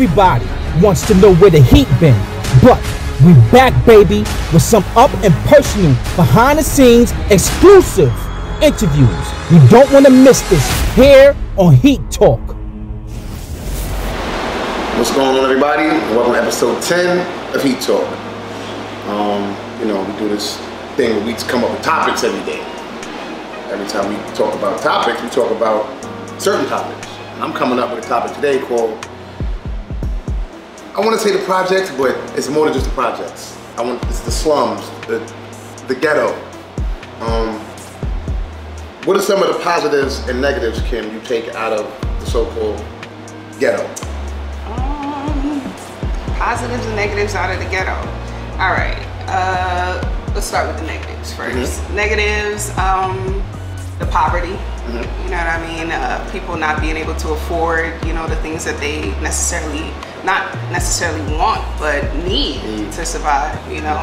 Everybody wants to know where the heat been, but we back, baby, with some up and personal, behind the scenes, exclusive interviews. You don't want to miss this here on Heat Talk. What's going on, everybody? Welcome to episode 10 of Heat Talk. You know, we do this thing where we come up with topics every day. Every time we talk about topics, we talk about certain topics. I'm coming up with a topic today called, I want to say the projects, but it's more than just the projects. It's the slums, the ghetto. What are some of the positives and negatives, Kim, you take out of the so-called ghetto? Positives and negatives out of the ghetto. All right, let's start with the negatives first. Mm-hmm. Negatives, the poverty. Mm-hmm. You know what I mean? People not being able to afford, you know, the things that they not necessarily want, but need to survive, you know.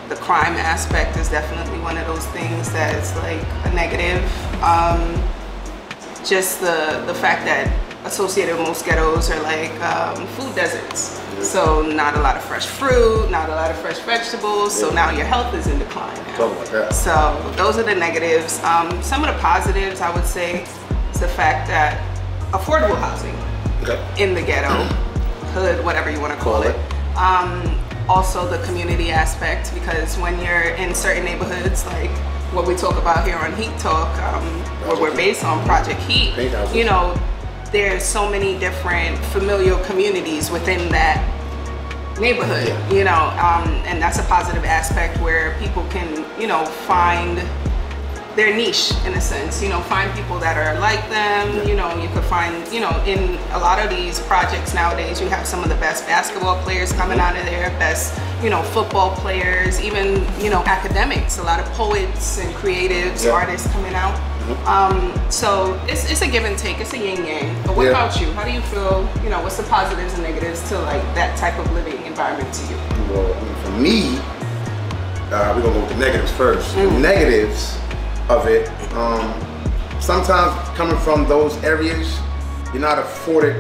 The crime aspect is definitely one of those things that's like a negative. Just the fact that associated with most ghettos are like food deserts. So not a lot of fresh fruit, not a lot of fresh vegetables, so now your health is in decline now. Like that. So those are the negatives. Some of the positives, I would say, is the fact that affordable housing in the ghetto, hood, whatever you want to call it. Also the community aspect, because when you're in certain neighborhoods, like what we talk about here on Heat Talk, where we're based on Project Heat, you know, there's so many different familial communities within that neighborhood, you know, and that's a positive aspect where people can, you know, find their niche in a sense, you know, find people that are like them, you know, you could find, you know, in a lot of these projects nowadays, you have some of the best basketball players coming out of there, best, you know, football players, even, you know, academics, a lot of poets and creatives, artists coming out. So it's a give and take, it's a yin yang. But what about you? How do you feel, you know, what's the positives and negatives to like that type of living environment to you? Well, for me, we're gonna go with the negatives first. The negatives of it, sometimes coming from those areas, you're not afforded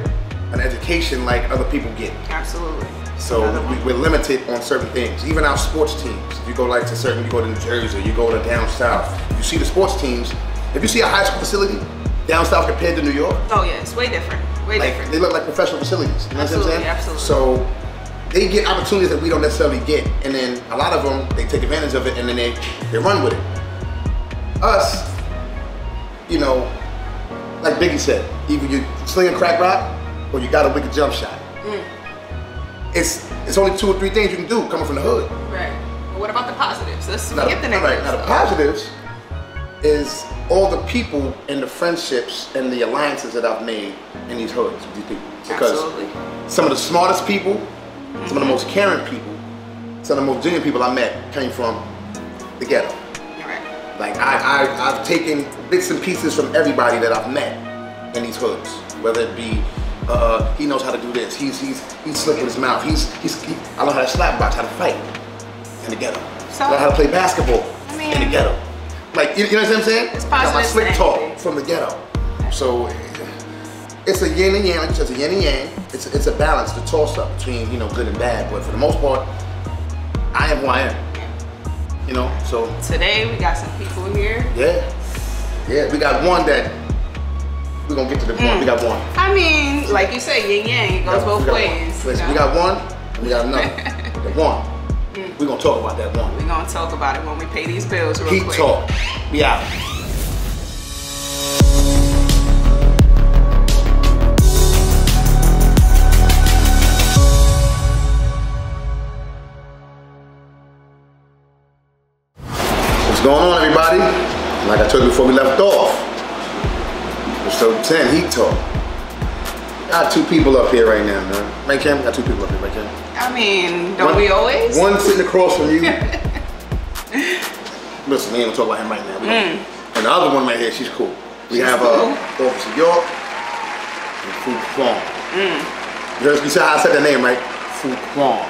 an education like other people get. Absolutely. So we're limited on certain things. Even our sports teams, if you go like to certain, you go to New Jersey, you go to down south, you see the sports teams. If you see a high school facility down south compared to New York, oh yeah, it's way different. Way different. They look like professional facilities. You know what I'm saying? Absolutely. So they get opportunities that we don't necessarily get, and then a lot of them they take advantage of it, and then they run with it. Us, you know, like Biggie said, either you sling a crack rock or you got a wicked jump shot. It's only 2 or 3 things you can do coming from the hood. Right. Well, what about the positives? Let's get the negatives. Right. Now the positives is all the people and the friendships and the alliances that I've made in these hoods with these people. Because some of the smartest people, some of the most caring people, some of the most genuine people I met came from the ghetto. Like I've taken bits and pieces from everybody that I've met in these hoods, whether it be he knows how to do this, he's slick with his mouth, I know how to slap box, how to fight in the ghetto. I know how to play basketball in the ghetto. Like you know what I'm saying? It's got my slick talk from the ghetto. So it's a yin and yang, like you said, it's a yin and yang. It's a balance, the toss up between, you know, good and bad. But for the most part, I am who I am. You know, so today we got some people here. Yeah, we got one that we're gonna get to the point. We got one. I mean, like you say, yin yang, it goes both ways. Listen, we got one, and we got another. The one. We're gonna talk about that one. We're gonna talk about it when we pay these bills real quick. Heat Talk. We out. What's going on, everybody? Like I told you before we left off, episode 10, Heat Talk. Got 2 people up here right now, man. Right, Cam? Got 2 people up here, right, Cam? I mean, don't we always? One sitting across from you. Listen, we ain't gonna talk about him right now. And the other one right here, she's cool. We have Officer York and Fu Kwong. You said how I said that name, right? Fu Kwong.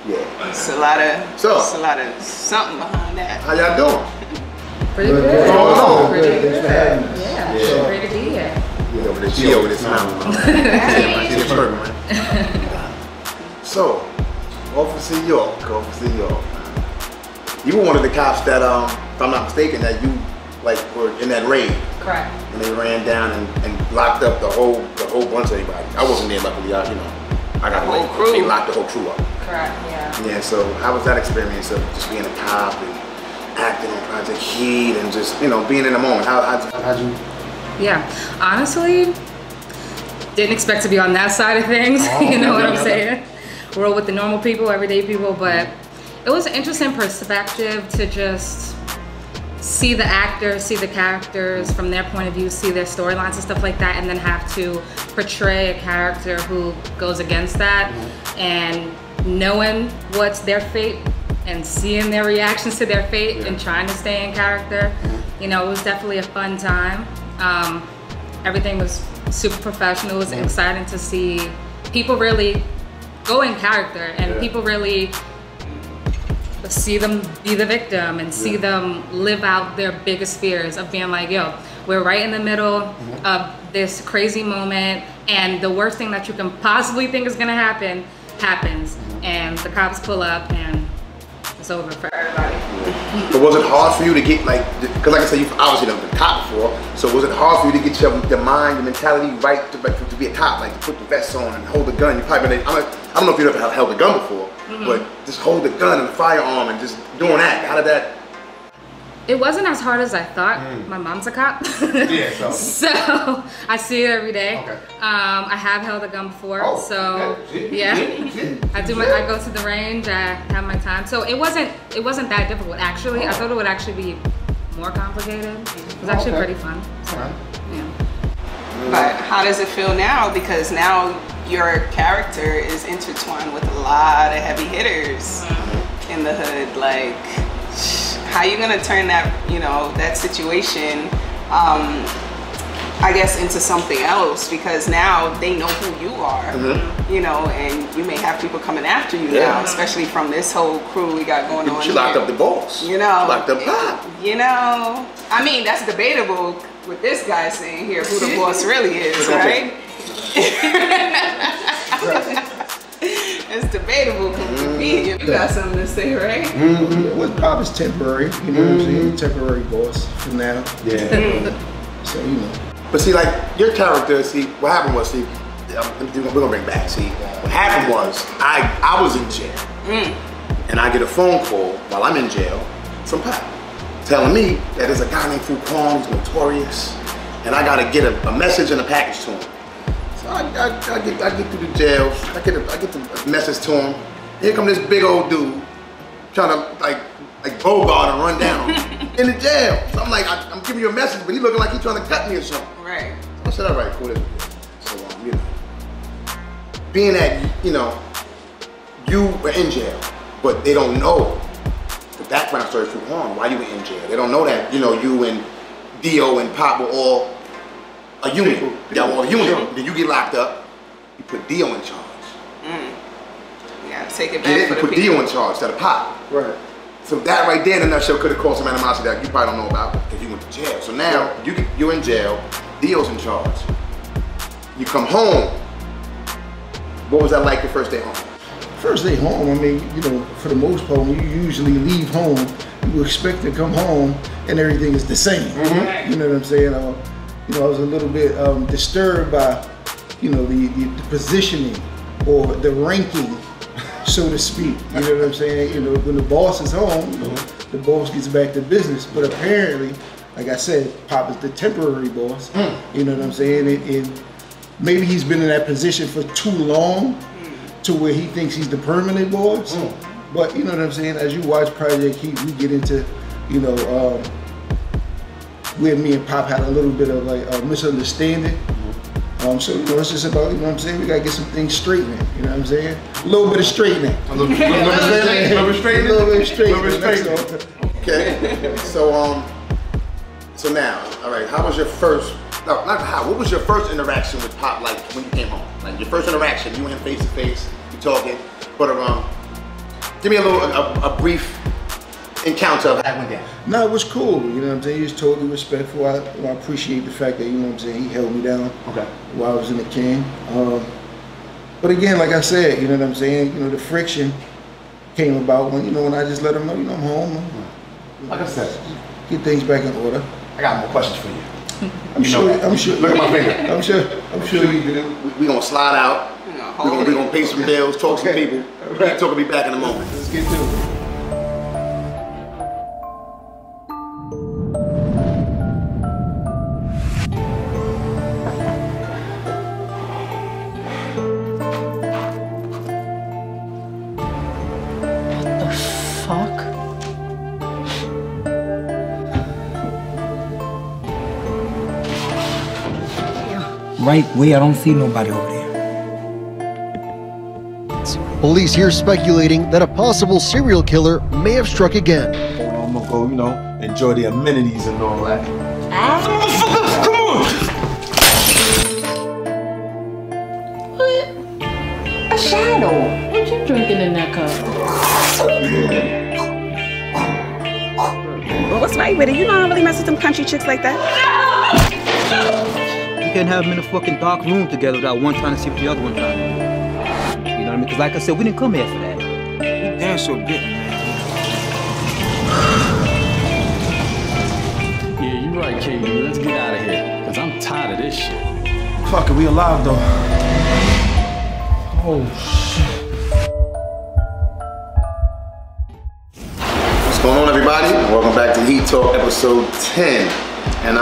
Yeah. It's a lot of something behind that. How y'all doing? Pretty good. What's going on? Pretty good. Yeah. Pretty good. You know, over there. She over there smiling. She's perfect, man. So, Officer York. You were one of the cops that, if I'm not mistaken, that you like were in that raid. Correct. And they ran down and locked up the whole bunch of everybody. I wasn't there, luckily. I got the whole crew. They locked the whole crew up. Correct. Yeah. Yeah. So how was that experience of just being a cop and acting on Project Heat and just being in the moment? How'd you? Yeah. Honestly, didn't expect to be on that side of things. You know what I'm saying? We're with the normal people, everyday people, but it was an interesting perspective to just see the actors, see the characters from their point of view, see their storylines and stuff like that, and then have to portray a character who goes against that, and knowing what's their fate and seeing their reactions to their fate and trying to stay in character. It was definitely a fun time. Everything was super professional. It was exciting to see people really go in character and people really see them be the victim and see them live out their biggest fears of being like, yo, we're right in the middle of this crazy moment, and the worst thing that you can possibly think is gonna happen happens, and the cops pull up and it's over for everybody. But was it hard for you to get because like I said, you've obviously done been a cop before, so was it hard for you to get your mind, your mentality right to be a cop, like to put the vest on and hold the gun? You probably been, I don't know if you've ever held a gun before, but just hold the gun and the firearm and just doing that. How did that? It wasn't as hard as I thought. My mom's a cop. So I see it every day. Okay. I have held a gun before, I go to the range. I have my time, so it wasn't that difficult actually. I thought it would actually be more complicated. It was actually pretty fun. So, But how does it feel now? Because now your character is intertwined with a lot of heavy hitters in the hood. Like, how you gonna turn that, that situation, I guess, into something else? Because now they know who you are, and you may have people coming after you now, especially from this whole crew we got going on. She locked up the boss. She locked up Pop. I mean, that's debatable with this guy saying here who the boss really is, right? It's debatable. You got something to say, right? Well, Pop is temporary, what I'm saying? Temporary boss for now. So, But see, like, your character, see, what happened was, we're gonna bring back, see, what happened was, I was in jail, and I get a phone call while I'm in jail from Pop, telling me that there's a guy named Fuquan, he's notorious, and I gotta get a message and a package to him. So I get through the jail, I get the message to him. Here come this big old dude trying to like Bogart and run down in the jail. So I'm like, I'm giving you a message, but he looking like he's trying to cut me or something. Right. So I said, all right, cool, this is good. So being that you were in jail, but they don't know the background story for why you were in jail. They don't know that you and Dio and Pop were all a unit. Y'all were a unit. Then you get locked up. You put Dio in charge. Yeah, take it back. Put Dio in charge instead of Pop. Right. So that right there in a nutshell could have caused some animosity that you probably don't know about because you went to jail. So now you're in jail. Dio's in charge. You come home. What was that like your first day home? First day home, I mean, for the most part, when you usually leave home, you expect to come home and everything is the same. You know what I'm saying? I was a little bit disturbed by, the positioning or the ranking, so to speak. You know what I'm saying? When the boss is home, the boss gets back to business. But apparently, like I said, Pop is the temporary boss. You know what I'm saying? And maybe he's been in that position for too long to where he thinks he's the permanent boss. But you know what I'm saying? As you watch Project Heat, we get into, where me and Pop had a little bit of like a misunderstanding. So it's just about, what I'm saying, we gotta get some things straightened, you know what I'm saying? A little bit of straightening. A little bit of straightening. Okay. So now, all right, how was your first, no, not how, what was your first interaction with Pop like when you came home? Like your first interaction, you and him face to face, you talking, but give me a brief encounter that went down? No, it was cool. You know what I'm saying? He was totally respectful. I appreciate the fact that, you know what I'm saying, he held me down while I was in the can. But again, like I said, you know what I'm saying? You know, the friction came about when, you know, when I just let him know, you know, I'm home. Like I said, get things back in order. I got more questions for you. I'm sure. Look at my finger. I'm sure you do. We gonna slide out. We gonna pay some bills, talk to some people. Right. Talk will be back in a moment. Let's get to it. Right way, I don't see nobody over there. Police here speculating that a possible serial killer may have struck again. I'm gonna go, you know, enjoy the amenities and all that. Come on! What? A shadow. What you drinking in that cup? Well, what's right with it? You know I don't really mess with them country chicks like that. You can't have them in a fucking dark room together without one trying to see what the other one trying to do. You know what I mean? Because like I said, we didn't come here for that. We damn sure didn't, man. Yeah, you're right, KD. Let's get out of here. Because I'm tired of this shit. Fuck it, we alive though. Oh shit. What's going on, everybody? Welcome back to Heat Talk episode 10. And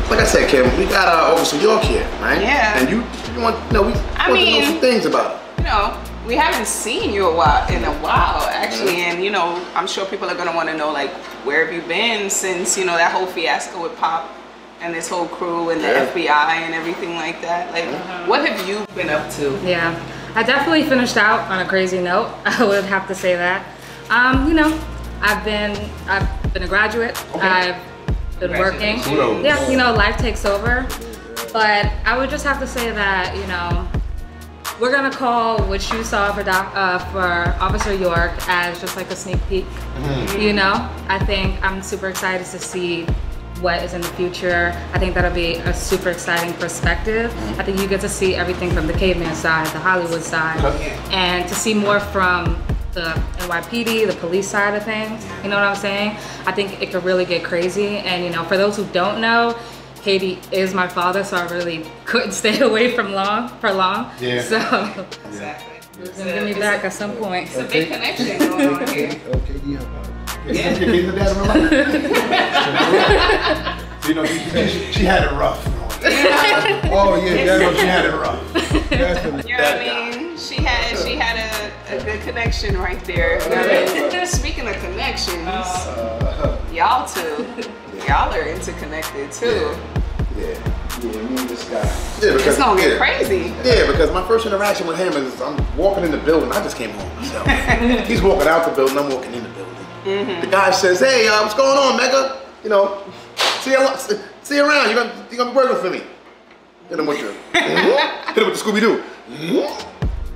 like I said, Kevin, we got Officer York here, right? Yeah. And you want, you know, we want to know some things about it. You know, we haven't seen you in a while, actually, and you know, I'm sure people are gonna want to know, like, where have you been since, you know, that whole fiasco with Pop and this whole crew and the FBI and everything like that. Like, what have you been up to? Yeah, I definitely finished out on a crazy note. I would have to say that. You know, I've been a graduate. I've been working. Yeah, you know, life takes over. But I would just have to say that, you know, we're gonna call what you saw for Officer York as just like a sneak peek. You know, I think I'm super excited to see what is in the future. I think that'll be a super exciting perspective. I think you get to see everything from the caveman side, the Hollywood side, and to see more from the NYPD, the police side of things. You know what I'm saying? I think it could really get crazy. And you know, for those who don't know, Katie is my father, so I really couldn't stay away for long. Yeah. So Exactly. He's gonna get me back at some point. It's a big connection going on here. Okay, yeah. Yeah. Your kids and dad in real life? You know, she had it rough. Oh yeah, she had it rough. You know what I mean? She had a good connection right there. Now, speaking of connections, y'all two, y'all are interconnected too. Yeah, me and this guy. Yeah, because, it's gonna get crazy. Yeah, because my first interaction with him is I'm walking in the building. I just came home myself. He's walking out the building. I'm walking in the building. The guy says, "Hey, what's going on, Mega? You know, see you around. You gonna be working for me." Hit him with the hit him with the Scooby Doo.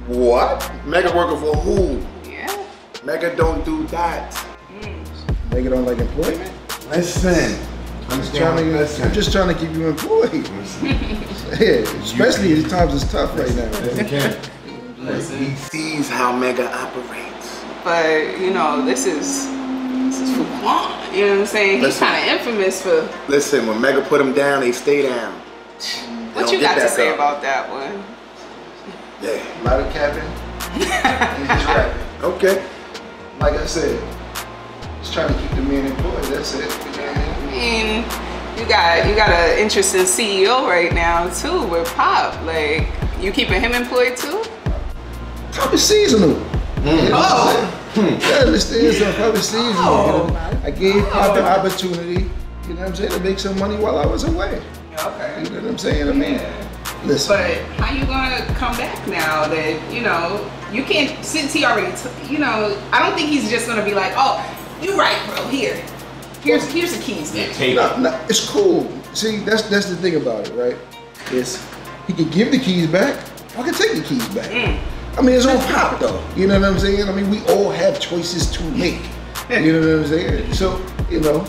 What? Mega working for who? Yeah. Mega don't do that. Mega don't like employment. Listen. I'm just trying to keep you employed. Yeah, especially at times it's tough right now. He sees how Mega operates. But you know, this is for Quan. You know what I'm saying? He's kind of infamous for. Listen, when Mega put him down, they stay down. What you got to say about that one? Yeah, a lot of capping and just rapping. Okay. Like I said, just trying to keep the man employed. That's it. I mean, you got an interesting CEO right now too with Pop. Like, you keeping him employed too? Pop is seasonal. Oh. Yeah, understand something. Pop is seasonal. You know? I gave Pop the opportunity, you know what I'm saying, to make some money while I was away. Okay. You know what I'm saying? I mean, listen. But how you gonna come back now that, you know, you can't, since he already took, you know, I don't think he's just gonna be like, oh, you right, bro, here's the keys, man. No, it's cool. See, that's the thing about it, right? Is he could give the keys back, or I can take the keys back. I mean, it's on Pop though. You know what I'm saying? I mean, we all have choices to make. You know what I'm saying? So, you know.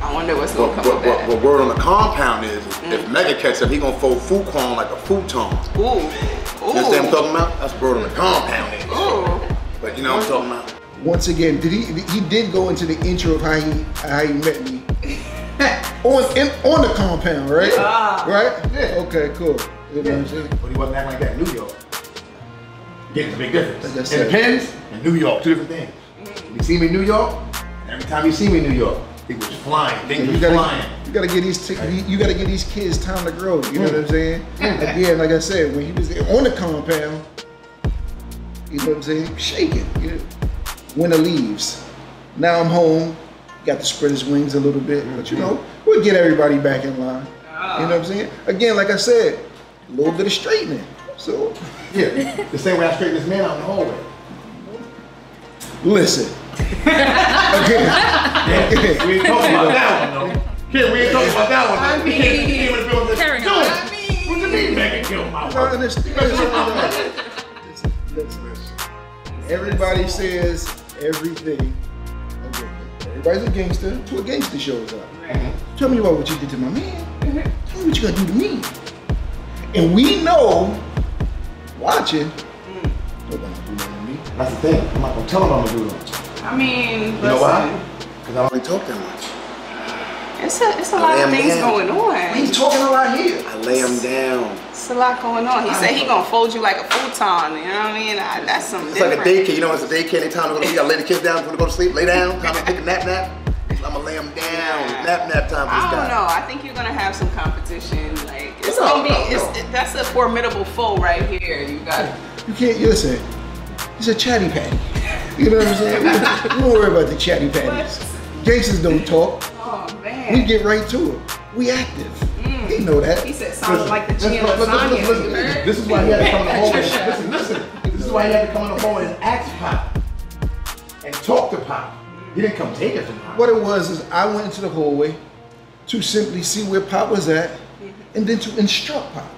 I wonder what's going to come of that. What word on the compound is, if Mega Ketchup, he gonna fold futon like a futon. Ooh. You understand what I'm talking about? That's word on the compound is. Ooh. But you know what I'm talking about? Once again, he did go into the intro of how he met me. on the compound, right? Right? Yeah. Okay, cool. You know what I'm saying? But he wasn't acting like that in New York. Getting a big difference. Like In Pens and New York, two different things. You see me in New York, and every time you see me in New York, he was flying. Things was flying. You gotta get these kids time to grow. You know what I'm saying? Again, like I said, when he was on the compound, you know what I'm saying, shaking. You know? Winter leaves. Now I'm home. Got to spread his wings a little bit, but you know, we'll get everybody back in line. You know what I'm saying? Again, like I said, a little bit of straightening. So yeah, the same way I straighten this man out in the hallway. Listen. Again. We ain't talking about that one though. Kid, we ain't talking about that one. I mean, what do you mean, Megan killed my wife? Listen. Everybody says everything. Everybody's a gangster till a gangster shows up. Tell me about what you did to my man. Tell me what you gotta do to me. And we know, watching, nobody's doing that to me. That's the thing. I'm not gonna tell him I'm gonna do that. I mean, you know why? Because I don't really talk that much. It's a lot of things going on. I ain't talking a lot here. I lay him down. It's a lot going on. He said he gonna fold you like a futon. You know what I mean? That's some It's different. like a daycare. You know, it's a daycare. Anytime you gotta lay the kids down before they go to sleep. Lay down. Time to take a nap. I'm gonna lay them down. Nap time. I don't know. I think you're gonna have some competition. Like it's gonna be. That's a formidable foe right here. You can't listen. He's a chatty patty. You know what I'm saying? Don't worry about the chatty patties. Gangsters don't talk. Oh man. We get right to it. We active. He know that. He said sounds like the G and lasagna. This is why he had to come in the hallway. Listen. This is why he had to come in the hallway and ask Pop and talk to Pop. He didn't come take it from Pop. What it was is I went into the hallway to simply see where Pop was at and then to instruct Pop.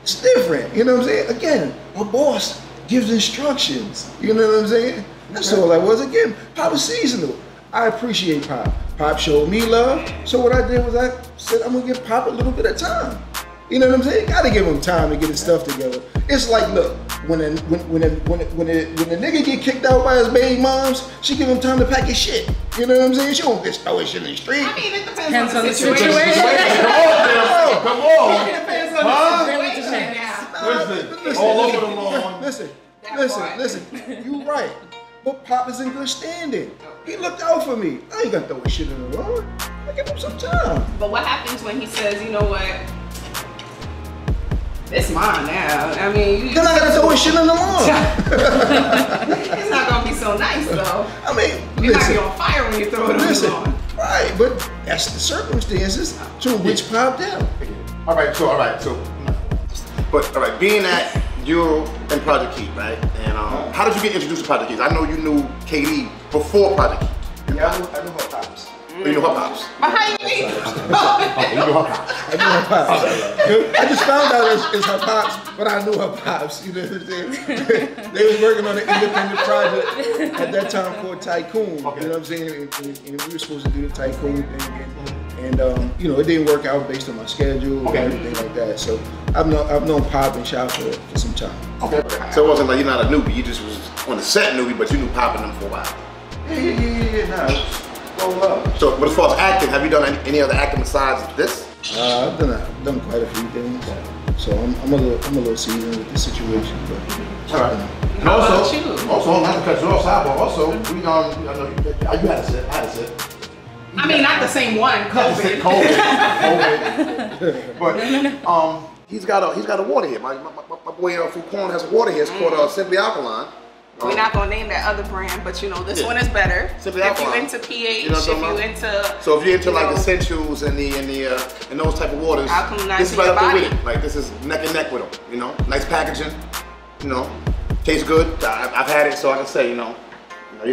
It's different. You know what I'm saying? Again, a boss gives instructions. You know what I'm saying? That's all that was. Again, Pop is seasonal. I appreciate Pop. Pop showed me love. So what I did was I said I'm gonna give Pop a little bit of time. You know what I'm saying? Gotta give him time to get his stuff together. It's like, look, when a nigga get kicked out by his baby moms, she give him time to pack his shit. You know what I'm saying? She won't just throw his shit in the street. I mean, it depends on the situation. Come on. It depends on the situation. Listen, all over the lawn. Listen. You right. But Pop is in good standing. He looked out for me. I ain't gonna throw his shit in the lawn. I give him some time. But what happens when he says, you know what? It's mine now. I mean, then I gotta throw his shit in the lawn. It's not gonna be so nice though. I mean, you might be on fire when you throw it on the lawn. Right, but that's the circumstances to which Pop down. All right, being that you're in Project Key, right? And how did you get introduced to Project Keys? I know you knew KD before Project Key. Yeah, I knew her pops. You knew her pops. But how you mean? You knew her pops. I knew her pops. I just found out it's her pops, but I knew her pops. You know what I'm saying? They was working on an independent project at that time called Tycoon. Okay. You know what I'm saying? And we were supposed to do the Tycoon thing. And you know, it didn't work out based on my schedule and everything like that. So I've known Pop and Shop for some time. Okay. So it wasn't like you're not a newbie, you just was on the set newbie, but you knew Pop and them for a while. Yeah, nah. So, but as far as acting, have you done any other acting besides this? I've done quite a few things. So I'm a little seasoned with the situation. But all right. And also, not to cut you off, sidebar. Also, I know you had a set. I had a set. I mean, not the same one. COVID. But he's got a water here. My boy Fuquan has a water here. It's called Simply Alkaline. We're not gonna name that other brand, but you know this one is better. Simply if Alkaline. you into pH, you know if you into so if you're into like essentials and and those type of waters, this is right up there with it. Like this is neck and neck with them. You know, nice packaging. You know, tastes good. I've had it, so I can say you gotta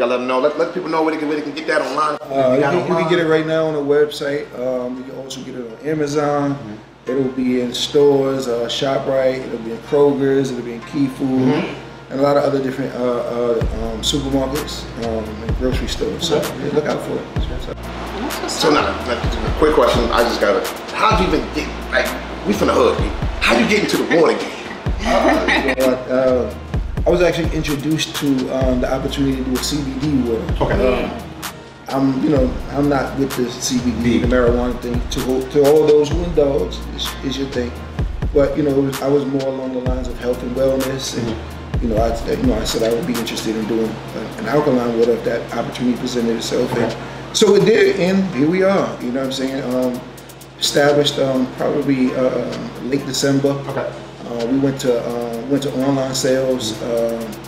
let them know. Let people know where they can get that online. You can get it right now on the website. You can also get it on Amazon. It'll be in stores, ShopRite. It'll be in Kroger's. It'll be in Key Food. and a lot of other different supermarkets and grocery stores. So look out for it. So now, a quick question. I just got it. How'd you even get, like, we from the hood. How'd you get into the water game? I was actually introduced to the opportunity to do a CBD water. Okay. I'm not with the CBD, the marijuana thing. To all those who indulge is your thing. But I was more along the lines of health and wellness, and I said I would be interested in doing an alkaline water if that opportunity presented itself. And so it did, and here we are. You know what I'm saying? Established probably late December. Okay. We went to online sales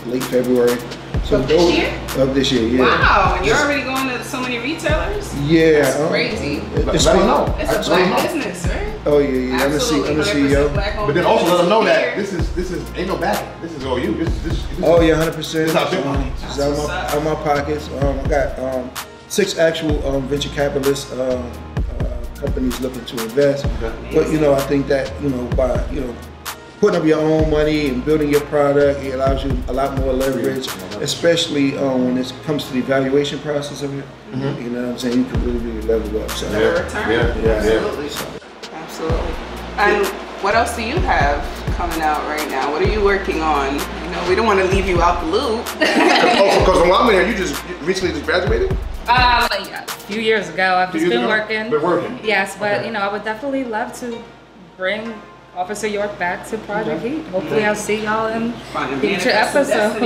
late February. So of this year? Of this year, yeah. Wow, and you're already going to so many retailers? Yeah. That's crazy. Let them know. It's a black business, right? Oh yeah. Absolutely. I'm the CEO. But then also let them know that this is ain't no backing. This is all you. This oh yeah, 100%. This is out your money. This is out my pockets. I got 6 actual venture capitalist companies looking to invest. But I think that by putting up your own money and building your product, it allows you a lot more leverage, especially when it comes to the evaluation process of it. You know what I'm saying? You can really level up. So Absolutely. Absolutely. And what else do you have coming out right now? What are you working on? We don't want to leave you out the loop. Because when I'm here, you recently graduated? Yeah, a few years ago. I've just been working. Been working. Yes, but I would definitely love to bring Officer York back to Project Heat. Hopefully I'll see y'all in future episodes. I'm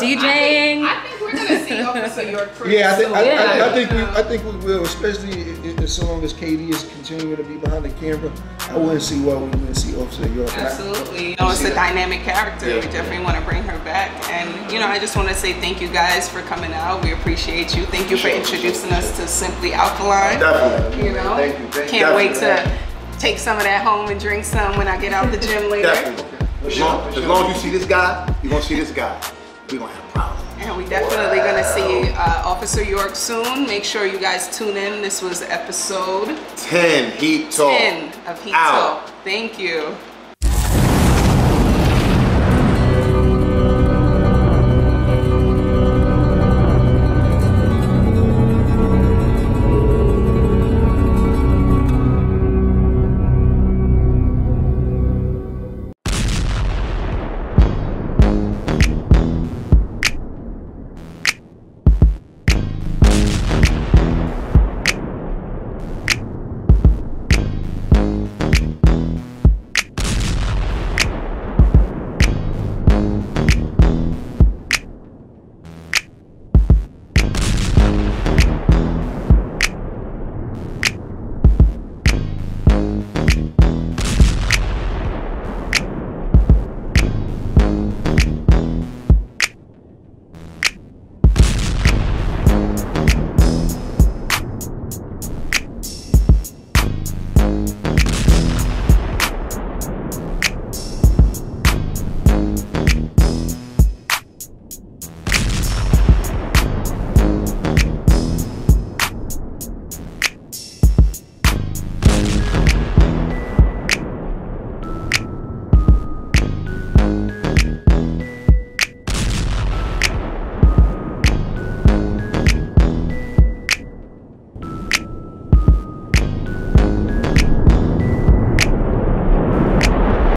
DJing. I think we're gonna see Officer York pretty soon. I think we will, especially so long as KD is continuing to be behind the camera. I wouldn't see why we wouldn't see Officer York. Absolutely. It's a dynamic character. We definitely want to bring her back. And I just want to say thank you guys for coming out. We appreciate you. Thank you for introducing us to Simply Alkaline. Definitely. Thank you. Can't wait to take some of that home and drink some when I get out the gym later. Definitely. As long as you see this guy, you're going to see this guy. We're going to have problems. And we definitely going to see Officer York soon. Make sure you guys tune in. This was episode 10 Heat Talk. 10 of Heat Talk. Thank you.